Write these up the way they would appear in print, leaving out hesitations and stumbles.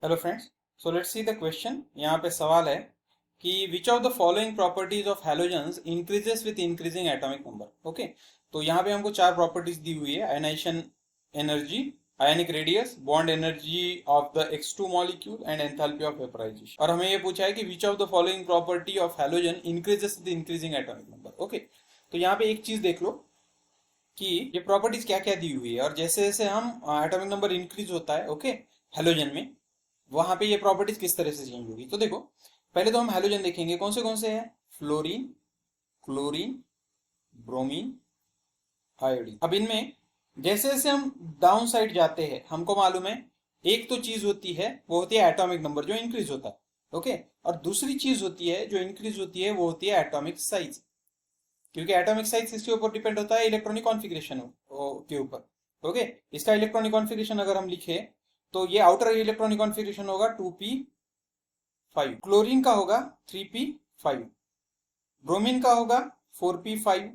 Hello friends, so let's see the question. यहाँ पे सवाल है कि which of the following properties of halogens increases with increasing atomic number. Okay, तो यहाँ पे हमको चार प्रॉपर्टीज दी हुई है: ionization energy, ionic radius, bond energy of the X2 molecule and enthalpy of vaporization. और हमें ये पूछा है कि which of the following property of halogen increases with increasing atomic number. Okay, तो यहाँ पे एक चीज देख लो कि ये प्रॉपर्टीज क्या क्या दी हुई है, और जैसे जैसे हम एटॉमिक नंबर इंक्रीज होता है ओके हैलोजन में, वहां पे ये प्रॉपर्टीज किस तरह से चेंज होगी। तो देखो, पहले तो हम हैलोजन देखेंगे कौन से हैं: फ्लोरीन, क्लोरीन, ब्रोमीन, आयोडीन। अब इनमें जैसे जैसे हम डाउन साइड जाते हैं, हमको मालूम है एक तो चीज होती है, वो होती है एटॉमिक नंबर जो इंक्रीज होता है ओके, और दूसरी चीज होती है जो इंक्रीज होती है वो होती है एटॉमिक साइज। क्योंकि एटॉमिक साइज किसके ऊपर डिपेंड होता है? इलेक्ट्रॉनिक कॉन्फ़िगरेशन के ऊपर। ओके, इसका इलेक्ट्रॉनिक कॉन्फ़िगरेशन अगर हम लिखे तो ये आउटर इलेक्ट्रॉनिक कॉन्फ़िगरेशन होगा 2p5, क्लोरीन का होगा 3p5, ब्रोमीन का होगा 4p5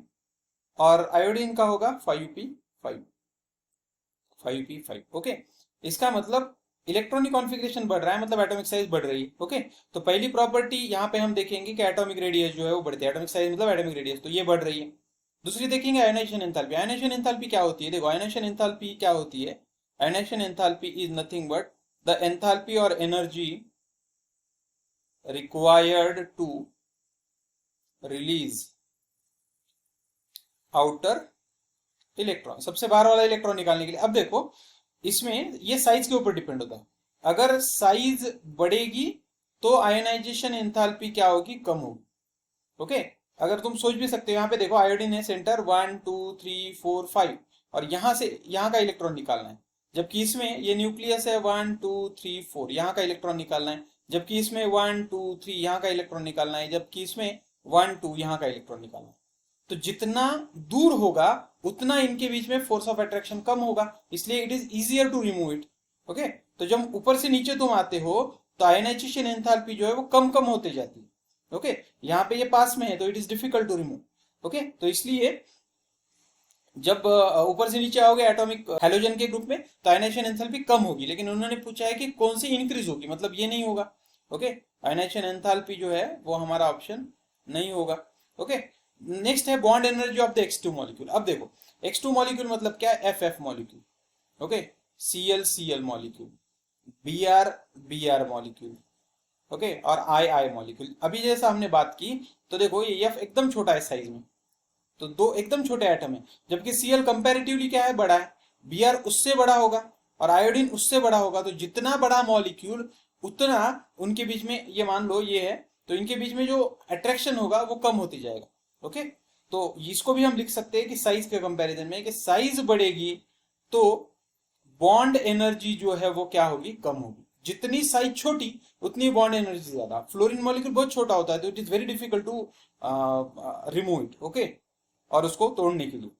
और आयोडीन का होगा 5p5। ओके, इसका मतलब इलेक्ट्रॉनिक कॉन्फ़िगरेशन बढ़ रहा है, मतलब एटॉमिक साइज बढ़ रही है। ओके, तो पहली प्रॉपर्टी यहाँ पे हम देखेंगे कि एटॉमिक रेडियस जो है वो बढ़ती है। एटॉमिक साइज मतलब एटॉमिक रेडियस, तो ये बढ़ रही है। दूसरी देखेंगे आयनाइजेशन एंथैल्पी। आयनाइजेशन एंथैल्पी क्या होती है? देखो, आयनाइजेशन एंथैल्पी क्या होती है? Ionization enthalpy is nothing but the enthalpy और energy required to release outer electron, सबसे बाहर वाला इलेक्ट्रॉन निकालने के लिए। अब देखो, इसमें ये साइज के ऊपर डिपेंड होता है। अगर साइज बढ़ेगी तो आयोनाइजेशन एंथैल्पी क्या होगी? कम होगी। ओके, अगर तुम सोच भी सकते हो, यहाँ पे देखो आयोडीन है सेंटर 1 2 3 4 5, और यहां से यहाँ का इलेक्ट्रॉन निकालना है। जबकि इसमें ये न्यूक्लियस है 1 2 3 4, यहाँ का इलेक्ट्रॉन निकालना है। जबकि इसमें 1 2 3 यहाँ का इलेक्ट्रॉन निकालना है। जबकि इसमें 1 2 यहाँ का इलेक्ट्रॉन निकालना है। तो जितना दूर होगा उतना इनके बीच में फोर्स ऑफ अट्रैक्शन कम होगा, इसलिए it is easier to remove it. Okay, तो जब ऊपर से नीचे तुम आते हो तो आयनाइजेशन एंथैल्पी जो है वो कम कम होते जाती है। ओके, यहाँ पे ये पास में है तो it is difficult to remove. Okay, तो इसलिए जब ऊपर से नीचे आओगे एटॉमिक हैलोजन के ग्रुप में तो आयनाइजेशन एंथैल्पी कम होगी, लेकिन उन्होंने पूछा है कि कौन सी इंक्रीज होगी, मतलब ये नहीं होगा। ओके, आयनाइजेशन एंथैल्पी जो है वो हमारा ऑप्शन नहीं होगा। ओके, नेक्स्ट है bond energy of the X2 molecule. अब देखो, X2 मॉलिक्यूल मतलब क्या? FF molecule, okay, Cl molecule, Br molecule, okay, और I मॉलिक्यूल। अभी जैसा हमने बात की तो देखो ये F एकदम छोटा है साइज में, तो दो एकदम छोटे एटम है। जबकि Cl कंपैरेटिवली क्या है? बड़ा है। Br उससे बड़ा होगा और आयोडीन उससे बड़ा होगा। तो जितना बड़ा मॉलिक्यूल उतना उनके बीच में, ये मान लो ये है, तो इनके बीच में जो अट्रैक्शन होगा वो कम होती जाएगा। ओके, तो इसको भी हम लिख सकते हैं कि साइज के कंपैरिजन में, कि साइज बढ़ेगी तो बॉन्ड एनर्जी जो है वो क्या होगी? कम होगी। जितनी साइज छोटी उतनी बॉन्ड एनर्जी ज्यादा। फ्लोरीन मॉलिक्यूल बहुत छोटा होता है तो it is very difficult to remove it. Okay, और उसको तोड़ने के लिए।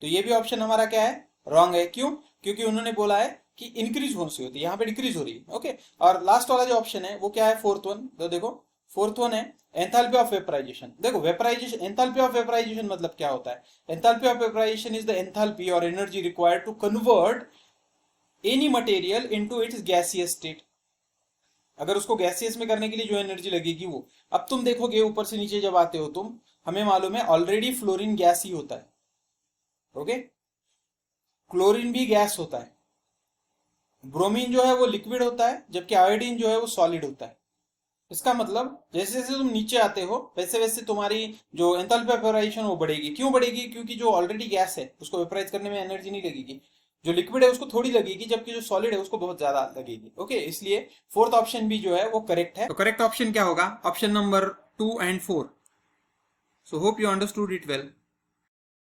तो ये भी ऑप्शन हमारा क्या है? रॉन्ग है। क्यों? क्योंकि उन्होंने बोला है कि इंक्रीज होने से होती है, यहाँ पे डिक्रीज हो रही है। ओके, और लास्ट वाला जो ऑप्शन है वो क्या है? Fourth one. तो देखो, फोर्थ वन है एंथैल्पी ऑफ वेपराइजेशन। देखो, वेपराइजेशन, एंथैल्पी ऑफ वेपराइजेशन मतलब क्या होता है? Enthalpy of vaporization is the enthalpy और energy required to convert any material into its gaseous state. अगर उसको गैसियस में करने के लिए जो एनर्जी लगेगी वो। अब तुम देखोगे ऊपर से नीचे जब आते हो तुम, हमें मालूम है ऑलरेडी फ्लोरीन गैस ही होता है। ओके, क्लोरीन भी गैस होता है, ब्रोमीन जो है वो लिक्विड होता है, जबकि आयोडीन जो है वो सॉलिड होता है। इसका मतलब जैसे जैसे तुम नीचे आते हो वैसे वैसे तुम्हारी जो एंथैल्पी ऑफ वेपराइजेशन वो बढ़ेगी। क्यों बढ़ेगी? क्योंकि जो ऑलरेडी गैस है उसको वेपराइज करने में एनर्जी नहीं लगेगी। जो लिक्विड है उसको थोड़ी लगेगी, जबकि जो सॉलिड है उसको बहुत ज्यादा लगेगी। ओके, इसलिए फोर्थ ऑप्शन भी जो है वो करेक्ट है। तो करेक्ट ऑप्शन क्या होगा? Option number 2 and 4। So hope you understood it well.